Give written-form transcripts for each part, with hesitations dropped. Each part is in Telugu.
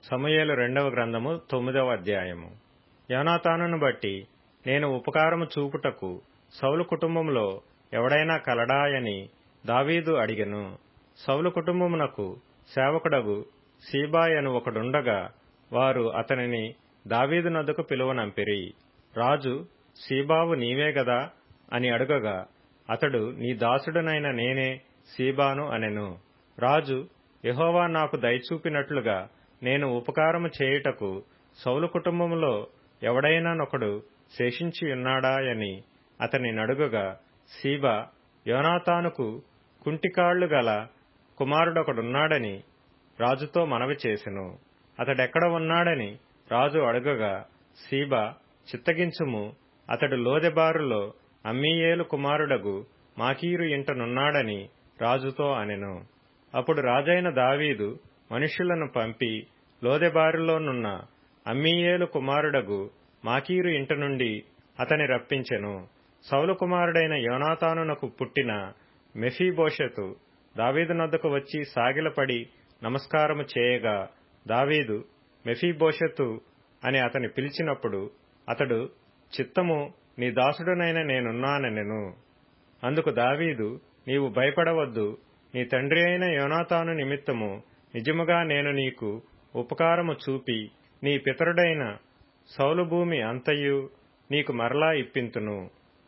సమూయేలు రెండవ గ్రంథము 9వ అధ్యాయము. యోనాతానును బట్టి నేను ఉపకారము చూపుటకు సౌలు కుటుంబములో ఎవడైనా కలడాయని దావీదు అడిగెను. సౌలు కుటుంబమునకు సేవకుడగు సీబా అను ఒకడుండగా వారు అతనిని దావీదు నొద్దకు పిలువనంపిరి. రాజు, సీబావు నీవే గదా అని అడుగగా అతడు, నీ దాసుడనైన నేనే సీబాను అనెను. రాజు, యెహోవా నాకు దయచూపినట్లుగా నేను ఉపకారము చేయుటకు సౌలు కుటుంబములో ఎవడైనానొకడు శేషించియున్నాడాయని అతని నడుగగా సీబా, యోనాతానుకు కుంటికాళ్లు గల కుమారుడొకడున్నాడని రాజుతో మనవి చేసెను. అతడెక్కడ ఉన్నాడని రాజు అడుగగా సీబా, చిత్తగించుము, అతడు లోదెబారులో అమ్మీయేలు కుమారుడగు మాకీరు ఇంటనున్నాడని రాజుతో అనెను. అప్పుడు రాజైన దావీదు మనుష్యులను పంపి లోదెబారులోనున్న అమ్మీయేలు కుమారుడగు మాకీరు ఇంట నుండి అతని రప్పించెను. సౌలు కుమారుడైన యోనాతానునకు పుట్టిన మెఫీబోషెతు దావీదు నొద్దకు వచ్చి సాగిలపడి నమస్కారము చేయగా దావీదు మెఫీబోషెతు అని అతని పిలిచినప్పుడు అతడు, చిత్తము, నీ దాసుడనైన నేనున్నానెను. అందుకు దావీదు, నీవు భయపడవద్దు, నీ తండ్రి అయిన యోనాతాను నిమిత్తము నిజముగా నేను నీకు ఉపకారము చూపి నీ పితరుడైన సౌలు భూమి అంతయు నీకు మరలా ఇప్పింతును.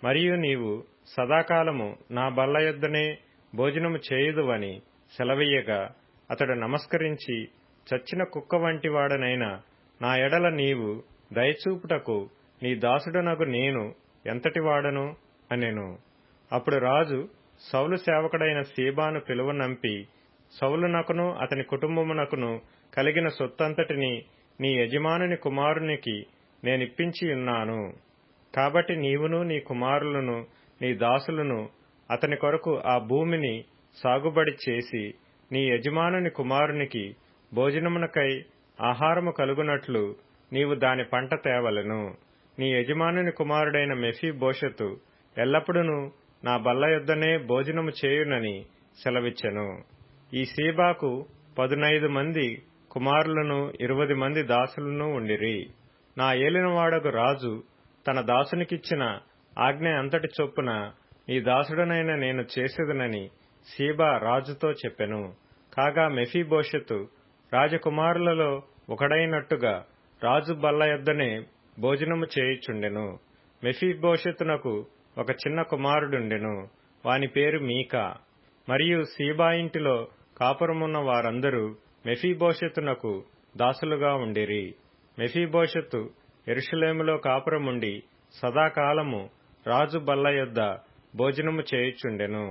మరియు నీవు సదాకాలము నా బల్ల యొద్దనే భోజనము చేయుదువని సెలవీయగా అతడు నమస్కరించి, చచ్చిన కుక్క వంటి వాడనైన నా ఎడల నీవు దయచూపుటకు నీ దాసుడనగు నేను ఎంతటివాడను అనెను. అప్పుడు రాజు సౌలు సేవకుడైన సీబాను పిలువనంపి, సౌలునకును అతని కుటుంబమునకును కలిగిన సొత్తంతటిని నీ యజమానుని కుమారునికి నేనిప్పించియున్నాను. కాబట్టి నీవును నీ కుమారులను నీ దాసులను అతని కొరకు ఆ భూమిని సాగుబడి చేసి నీ యజమానుని కుమారునికి భోజనమునకై ఆహారము కలుగునట్లు నీవు దాని పంట తేవలెను. నీ యజమానుని కుమారుడైన మెఫీబోషెతు ఎల్లప్పుడూ నా బల్ల యొద్దనే భోజనము చేయునని సెలవిచ్చెను. ఈ సీబాకు 15 మంది కుమారులను 20 మంది దాసులను ఉండిరి. నా ఏలినవాడగు రాజు తన దాసునికిచ్చిన ఆజ్ఞ అంతటి చొప్పున నీ దాసుడనైన నేను చేసేదనని సీబా రాజుతో చెప్పెను. కాగా మెఫీబోషెతు రాజకుమారులలో ఒకడైనట్టుగా రాజు బల్ల యొద్దనే భోజనము చేయుచుండెను. మెఫీబోషెతునకు ఒక చిన్న కుమారుడుండెను, వాని పేరు మీకా. మరియు సీబా ఇంటిలో కాపురమున్న వారందరూ మెఫీబోషెతునకు దాసులుగా ఉండిరి. మెఫీబోషెతు యెరూషలేములో కాపురముండి సదాకాలము రాజు బల్ల యొద్ద భోజనము చేయుచుండెను.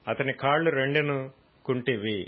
అతని కాళ్లు రెండును కుంటివి.